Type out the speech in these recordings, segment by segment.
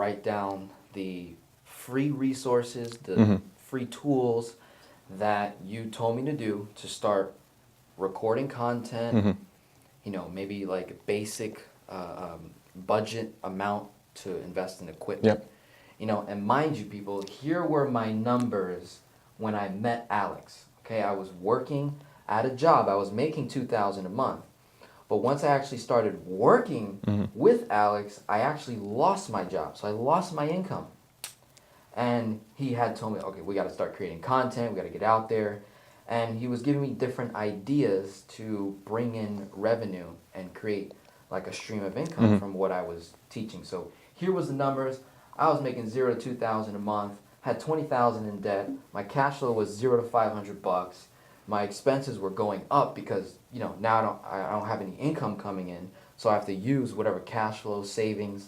write down the free resources, the free tools that you told me to do to start recording content, you know, maybe like a basic budget amount to invest in equipment. Yep. You know, and mind you, people, here were my numbers when I met Alex. Okay, I was working at a job. I was making $2,000 a month. But once I actually started working with Alex, I actually lost my job. So I lost my income. And he had told me, okay, we got to start creating content. We got to get out there. And he was giving me different ideas to bring in revenue and create like a stream of income from what I was teaching. So here was the numbers. I was making $0 to $2,000 a month, had $20,000 in debt. My cash flow was $0 to $500. My expenses were going up because, you know, now I don't have any income coming in, so I have to use whatever cash flow savings.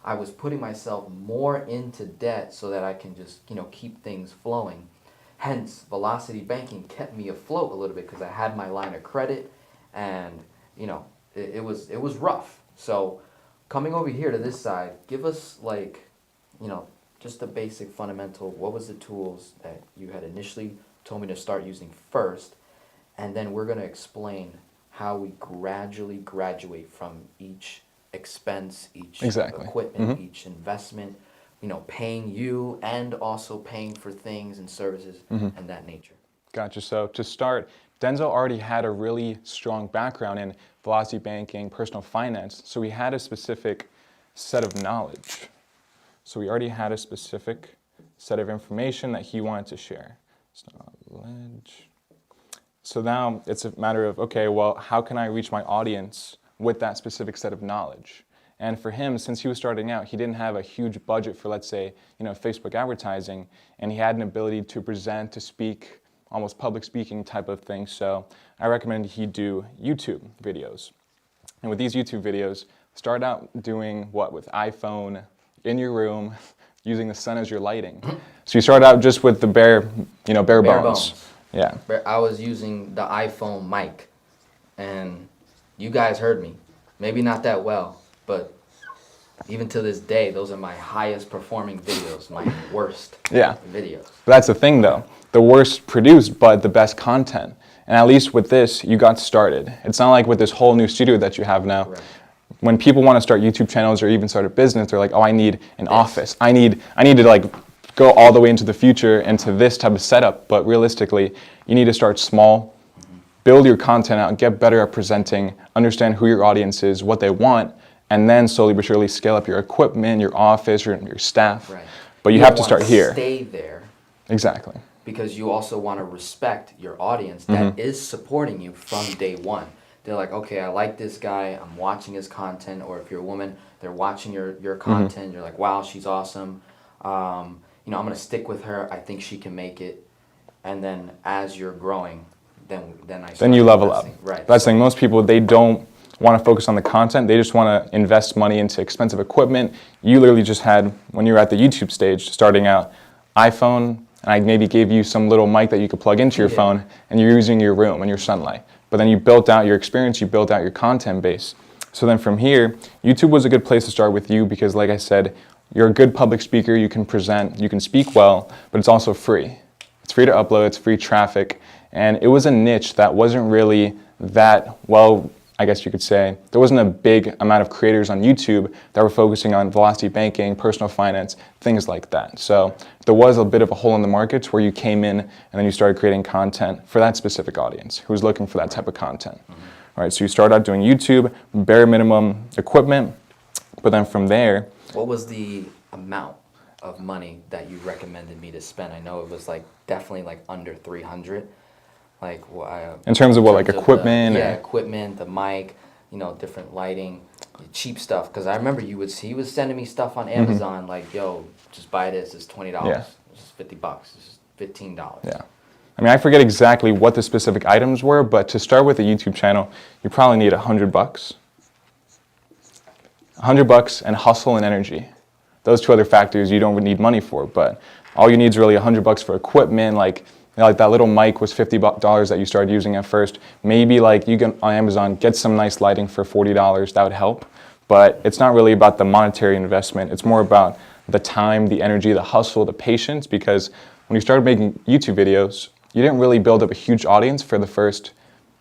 I was putting myself more into debt so that I can just, you know, keep things flowing. Hence, Velocity Banking kept me afloat a little bit because I had my line of credit, and you know, it was rough. So coming over here to this side, give us like, you know, just a basic fundamental. What was the tools that you had initially told me to start using first, and then we're going to explain how we gradually graduate from each expense, each equipment, each investment, you know, paying you and also paying for things and services and that nature. Gotcha. So to start, Denzel already had a really strong background in velocity banking, personal finance, so he had a specific set of knowledge. So we already had a specific set of information that he wanted to share. Knowledge. So now it's a matter of, okay, well, how can I reach my audience with that specific set of knowledge? And for him, since he was starting out, he didn't have a huge budget for, let's say, you know, Facebook advertising, and he had an ability to present, to speak, almost public speaking type of thing. So I recommended he do YouTube videos. And with these YouTube videos, start out doing what with iPhone, in your room, using the sun as your lighting. So you start out just with the bare bones. Yeah. I was using the iPhone mic, and you guys heard me. Maybe not that well, but even to this day, those are my highest performing videos, my worst videos. But that's the thing though. The worst produced, but the best content. And at least with this, you got started. It's not like with this whole new studio that you have now. Right. When people want to start YouTube channels or even start a business, they're like, oh, I need an office. I need to like go all the way into the future into this type of setup. But realistically, you need to start small, build your content out, get better at presenting, understand who your audience is, what they want, and then slowly but surely scale up your equipment, your office, your staff. Right. But you have to start here. Stay there. Exactly. Because you also want to respect your audience that is supporting you from day one. They're like, okay, I like this guy, I'm watching his content, or if you're a woman, they're watching your content, you're like, wow, she's awesome. You know, I'm going to stick with her, I think she can make it. And then as you're growing, then you level up. Right. That's the thing, most people, they don't want to focus on the content, they just want to invest money into expensive equipment. You literally just had, when you were at the YouTube stage, starting out, iPhone, and I maybe gave you some little mic that you could plug into your phone, and you're using your room and your sunlight. But then you built out your experience, you built out your content base. So then from here, YouTube was a good place to start with you because, like I said, you're a good public speaker, you can present, you can speak well, but it's also free. It's free to upload, it's free traffic, and it was a niche that wasn't really that well, I guess you could say. There wasn't a big amount of creators on YouTube that were focusing on velocity banking, personal finance, things like that. So there was a bit of a hole in the market where you came in and then you started creating content for that specific audience who was looking for that type of content. All right, so you start out doing YouTube, bare minimum equipment, but then from there. What was the amount of money that you recommended me to spend? I know it was like definitely like under 300. Like in terms of what, like equipment? Equipment, the mic, you know, different lighting, cheap stuff. Because I remember he was sending me stuff on Amazon like, yo, just buy this. It's $20. This is $50. This is $15. Yeah. I mean, I forget exactly what the specific items were, but to start with a YouTube channel, you probably need $100. $100 and hustle and energy. Those two other factors you don't need money for, but all you need is really $100 for equipment, like that little mic was $50 that you started using at first. Maybe like you can on Amazon get some nice lighting for $40, that would help. But it's not really about the monetary investment. It's more about the time, the energy, the hustle, the patience, because when you started making YouTube videos, you didn't really build up a huge audience for the first,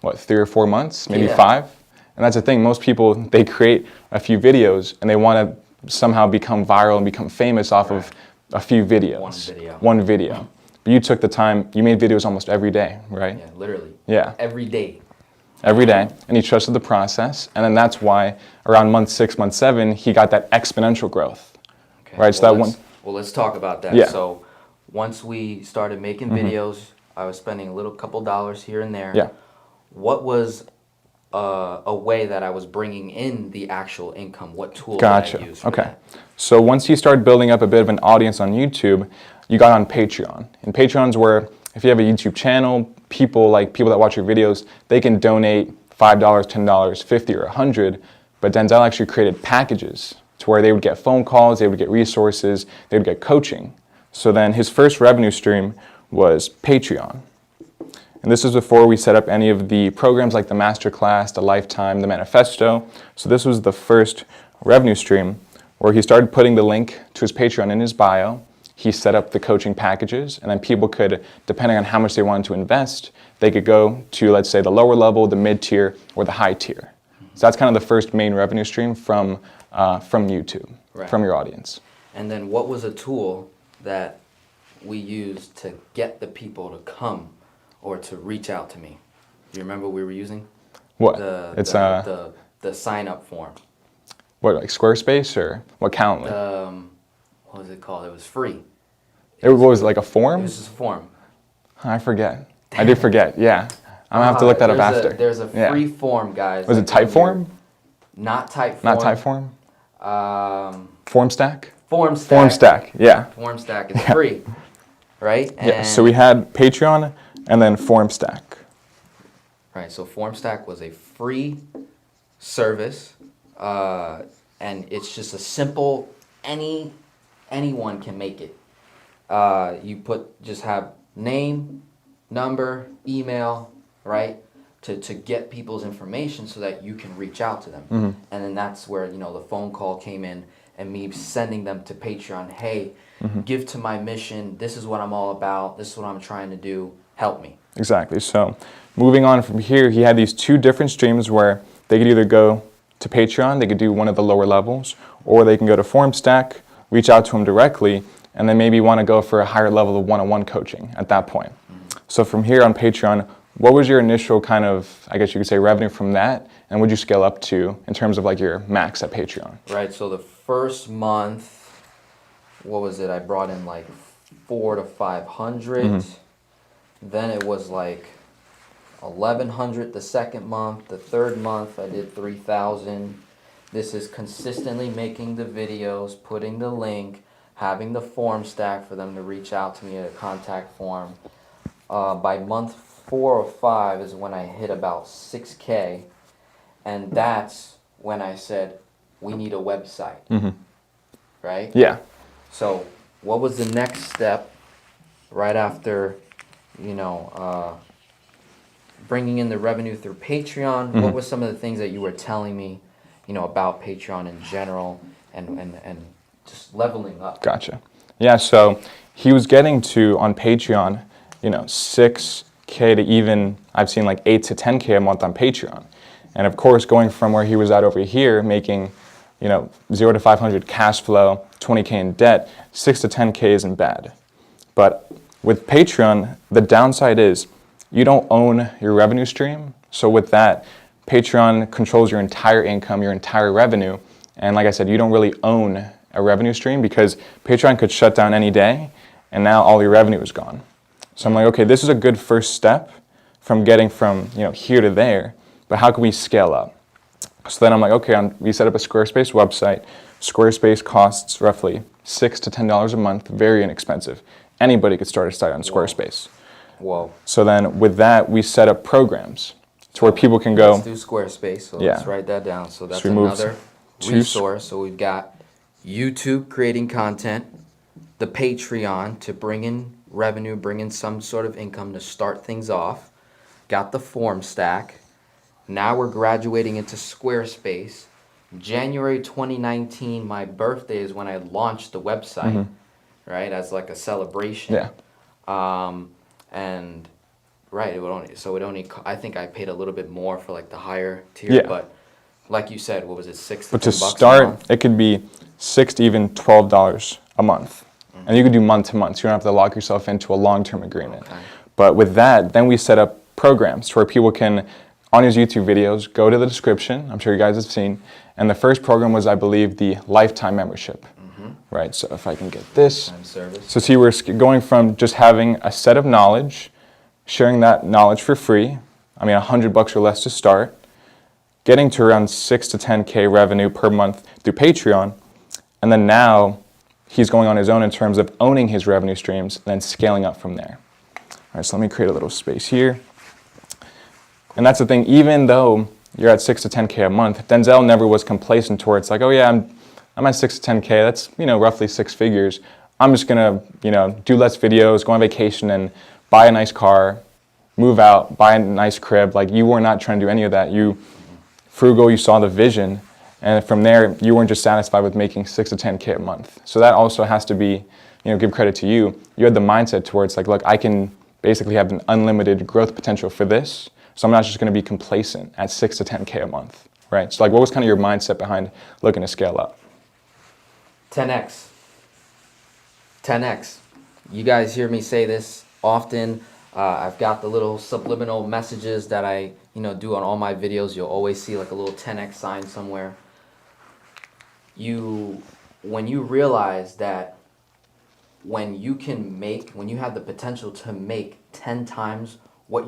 3 or 4 months, maybe 5. And that's the thing, most people, they create a few videos and they want to somehow become viral and become famous off of a few videos. One video. But you took the time, you made videos almost every day, right? Yeah, literally. Yeah. Every day. Every day, and he trusted the process, and then that's why around month 6, month 7, he got that exponential growth, right? So let's talk about that. Yeah. So once we started making videos, I was spending a couple dollars here and there. Yeah. What was a way that I was bringing in the actual income? What tool Gotcha. did I use for Okay. that? So once you started building up a bit of an audience on YouTube, you got on Patreon, and Patreon's where if you have a YouTube channel, people that watch your videos, they can donate $5, $10, $50, or $100. But Denzel actually created packages to where they would get phone calls, they would get resources, they would get coaching. So then his first revenue stream was Patreon. And this is before we set up any of the programs like the Masterclass, the Lifetime, the Manifesto. So this was the first revenue stream where he started putting the link to his Patreon in his bio. He set up the coaching packages, and then people could, depending on how much they wanted to invest, they could go to, let's say, the lower level, the mid-tier, or the high tier. So that's kind of the first main revenue stream from YouTube, from your audience. And then what was a tool that we used to get the people to come or to reach out to me? Do you remember what we were using? What? The sign-up form. What, like Squarespace or what, Calendly? What was it called? It was free. It was like a form? It was just a form. I forget. I did forget, yeah. I'm going to have to look that up after. There's a free form, guys. Was it Typeform? Not Typeform. Not Typeform? FormStack? FormStack. FormStack, yeah. FormStack is free, right? Yeah, so we had Patreon and then FormStack. Right, so FormStack was a free service, and it's just a simple, anyone can make it. You just have name, number, email, right? To get people's information so that you can reach out to them. Mm-hmm. And then that's where, the phone call came in and me sending them to Patreon. Hey, give to my mission. This is what I'm all about. This is what I'm trying to do. Help me. Exactly. So moving on from here, he had these 2 different streams where they could either go to Patreon, they could do one of the lower levels, or they can go to FormStack, reach out to him directly, and then maybe want to go for a higher level of one-on-one coaching at that point. So from here on Patreon, what was your initial kind of, I guess you could say, revenue from that, and would you scale up to in terms of like your max at Patreon? Right, so the first month, what was it? I brought in like 400 to 500. Then it was like 1,100 the second month. The third month I did 3,000. This is consistently making the videos, putting the link, having the form stack for them to reach out to me at a contact form. By month 4 or 5 is when I hit about 6K, and that's when I said, we need a website, right? Yeah. So what was the next step right after, bringing in the revenue through Patreon? What were some of the things that you were telling me, about Patreon in general and just leveling up? Gotcha. Yeah, so he was getting to, on Patreon, 6K to even, I've seen like 8 to 10K a month on Patreon. And of course, going from where he was at over here, making, 0 to 500 cash flow, 20K in debt, 6 to 10K isn't bad. But with Patreon, the downside is you don't own your revenue stream. So with that, Patreon controls your entire income, your entire revenue. And like I said, you don't really own a revenue stream because Patreon could shut down any day and now all your revenue is gone. So I'm like, okay, this is a good first step from getting from here to there, but how can we scale up? So then I'm like, okay, we set up a Squarespace website. Squarespace costs roughly $6 to $10 a month, very inexpensive. Anybody could start a site on Squarespace. Whoa. So then with that, we set up programs to where people can go. Let's do Squarespace, so let's write that down. So that's we moved another resource. So we've got YouTube creating content, the Patreon to bring in revenue, bring in some sort of income to start things off, got the form stack. Now we're graduating into Squarespace January 2019, my birthday is when I launched the website, right, as like a celebration. Yeah. And right, I think I paid a little bit more for like the higher tier, Yeah. but like you said, what was it, $6 to But to $10 a start, month? it could be $6 to even $12 a month. And you could do month to month, so you don't have to lock yourself into a long-term agreement. Okay. But with that, then we set up programs where people can, on his YouTube videos, go to the description, I'm sure you guys have seen, and the first program was, I believe, the lifetime membership. Right, so if I can get this. Time service. So see, we're going from just having a set of knowledge, sharing that knowledge for free, I mean $100 or less to start, getting to around 6 to 10K revenue per month through Patreon, and then now he's going on his own in terms of owning his revenue streams and then scaling up from there. All right, so let me create a little space here. And that's the thing, even though you're at 6 to 10K a month, Denzel never was complacent towards like, oh yeah, I'm at 6 to 10K, that's, roughly 6 figures. I'm just gonna, do less videos, go on vacation and buy a nice car, move out, buy a nice crib. Like, you were not trying to do any of that. Frugal, you saw the vision, and from there, you weren't just satisfied with making 6 to 10K a month. So that also has to be, give credit to you. You had the mindset towards like, look, I can basically have an unlimited growth potential for this, so I'm not just gonna be complacent at 6 to 10K a month, right? So like, what was kind of your mindset behind looking to scale up? 10x. 10x. You guys hear me say this often. I've got the little subliminal messages that I, do on all my videos. You'll always see like a little 10x sign somewhere. When you realize that when you have the potential to make 10 times where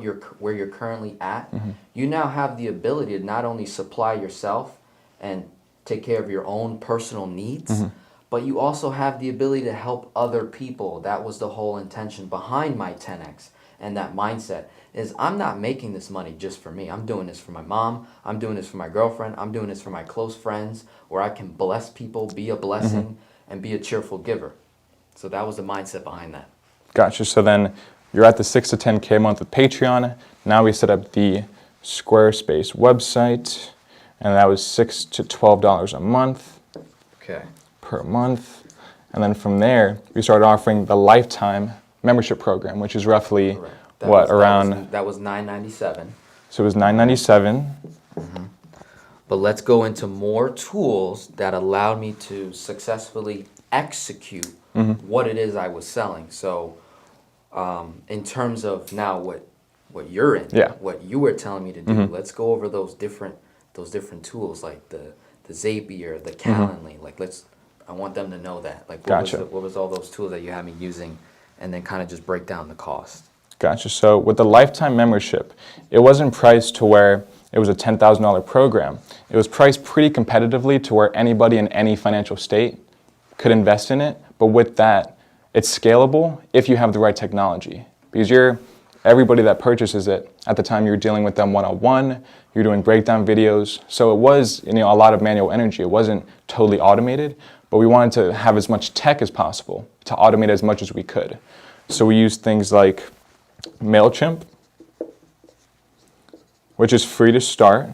you're currently at, you now have the ability to not only supply yourself and take care of your own personal needs, but you also have the ability to help other people. That was the whole intention behind my 10x. And that mindset is, I'm not making this money just for me. I'm doing this for my mom. I'm doing this for my girlfriend. I'm doing this for my close friends, where I can bless people, be a blessing, and be a cheerful giver. So that was the mindset behind that. Gotcha. So then you're at the 6 to 10K a month with Patreon. Now we set up the Squarespace website, and that was $6 to $12 a month. Okay. Per month. And then from there, we started offering the lifetime membership program, which is roughly that was $9.97. So it was $9.97. But let's go into more tools that allowed me to successfully execute what it is I was selling. So in terms of now what you're in, what you were telling me to do, let's go over those different tools, like the Zapier, the Calendly. Like, I want them to know that. Like, what was all those tools that you had me using, and then kind of just break down the cost. Gotcha. So with the lifetime membership, it wasn't priced to where it was a $10,000 program. It was priced pretty competitively to where anybody in any financial state could invest in it. But with that, it's scalable if you have the right technology. Because everybody that purchases it, at the time you're dealing with them one-on-one, you're doing breakdown videos. So it was, a lot of manual energy. It wasn't totally automated, but we wanted to have as much tech as possible to automate as much as we could. So we used things like MailChimp, which is free to start,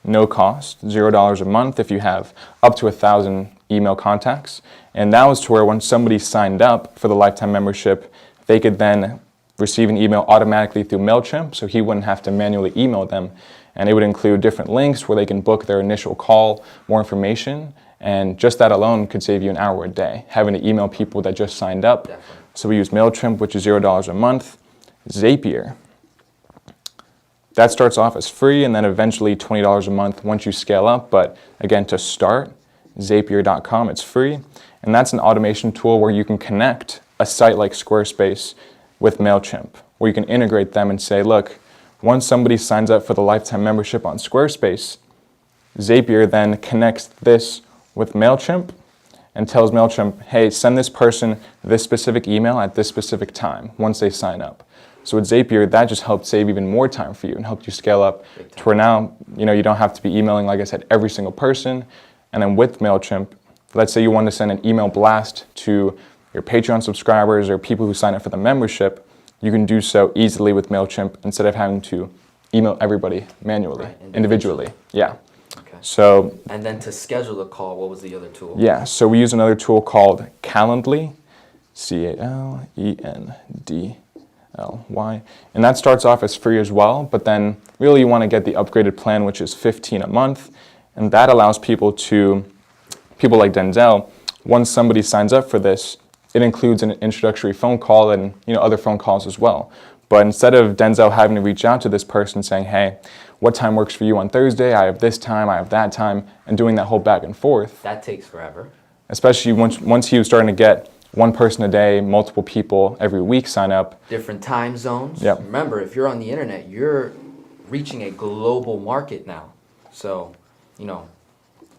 no cost, $0 a month if you have up to 1,000 email contacts. And that was to where when somebody signed up for the lifetime membership, they could then receive an email automatically through MailChimp, so he wouldn't have to manually email them. And it would include different links where they can book their initial call, more information, and just that alone could save you an hour a day, having to email people that just signed up. Definitely. So we use MailChimp, which is $0 a month. Zapier, that starts off as free and then eventually $20 a month once you scale up. But again, to start, Zapier.com, it's free. And that's an automation tool where you can connect a site like Squarespace with MailChimp, where you can integrate them and say, look, once somebody signs up for the lifetime membership on Squarespace, Zapier then connects this with MailChimp and tells MailChimp, hey, send this person this specific email at this specific time once they sign up. So with Zapier, that just helped save even more time for you and helped you scale up to where now, you don't have to be emailing, like I said, every single person. And then with MailChimp, let's say you want to send an email blast to your Patreon subscribers or people who sign up for the membership, you can do so easily with MailChimp instead of having to email everybody manually, individually. Yeah. Okay. So, And then to schedule the call, what was the other tool? yeah, so we use another tool called Calendly, Calendly, and that starts off as free as well, but then really you want to get the upgraded plan, which is $15 a month, and that allows people like Denzel, once somebody signs up for this, it includes an introductory phone call and other phone calls as well. But instead of Denzel having to reach out to this person saying, hey, what time works for you on Thursday? I have this time, I have that time, and doing that whole back and forth. That takes forever. Especially once he was starting to get one person a day, multiple people every week sign up. Different time zones. Yep. Remember, if you're on the internet, you're reaching a global market now. So,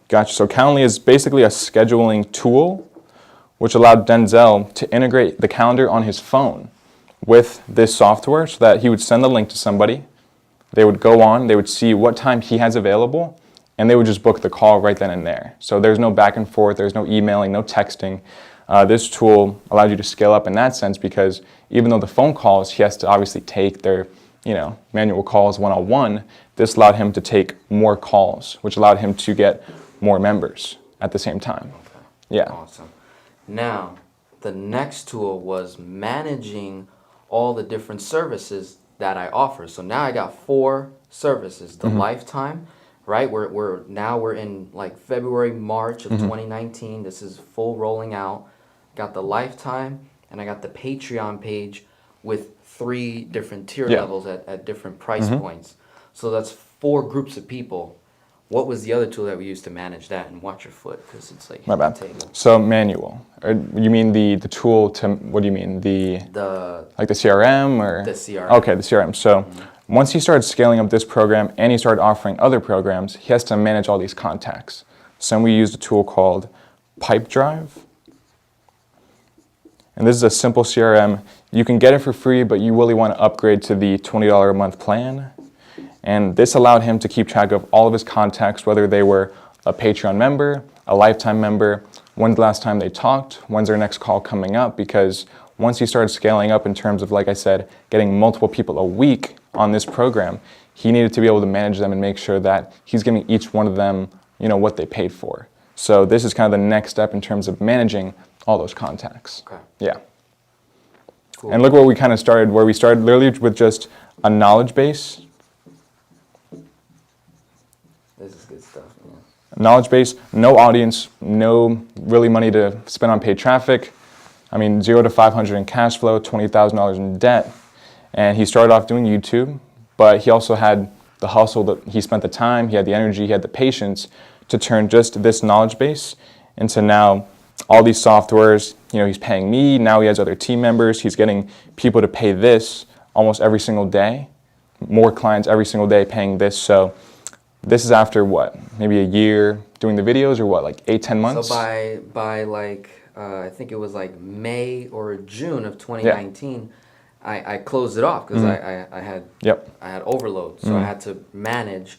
Gotcha. So Calendly is basically a scheduling tool which allowed Denzel to integrate the calendar on his phone with this software so that he would send the link to somebody. They would go on, they would see what time he has available, and they would just book the call right then and there. So there's no back and forth, there's no emailing, no texting. This tool allowed you to scale up in that sense because even though the phone calls, he has to obviously take their manual calls one-on-one, this allowed him to take more calls, which allowed him to get more members at the same time. Okay. Yeah. Awesome. Now, the next tool was managing all the different services that I offer. So now I got 4 services. The lifetime, right? We're in like February, March of 2019. This is full rolling out. Got the lifetime, and I got the Patreon page with 3 different tier levels at different price points. So that's 4 groups of people. What was the other tool that we used to manage that? And watch your foot, because it's like My bad. table. So manual. Or you mean the tool to, what do you mean? Like the CRM or? The CRM. Okay, the CRM. So once he started scaling up this program and he started offering other programs, he has to manage all these contacts. So we used a tool called Pipedrive. And this is a simple CRM. You can get it for free, but you really want to upgrade to the $20 a month plan. And this allowed him to keep track of all of his contacts, whether they were a Patreon member, a lifetime member, when's the last time they talked, when's their next call coming up, because once he started scaling up in terms of, like I said, getting multiple people a week on this program, he needed to be able to manage them and make sure that he's giving each one of them, what they paid for. So this is kind of the next step in terms of managing all those contacts. Okay. Yeah. Cool. And look where we kind of started, where we started literally with just a knowledge base. This is good stuff, man. Knowledge base, no audience, no really money to spend on paid traffic. I mean, 0 to 500 in cash flow, $20,000 in debt. And he started off doing YouTube, but he also had the hustle, that he spent the time, he had the energy, he had the patience to turn just this knowledge base into now all these softwares. He's paying me, now he has other team members, he's getting people to pay this almost every single day, more clients every single day paying this. So this is after what, maybe a year doing the videos, or what, like 8-10 months? So by like, I think it was like May or June of 2019, I closed it off because I had overload. So I had to manage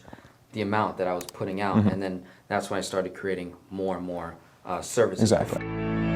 the amount that I was putting out. And then that's when I started creating more and more services. Exactly.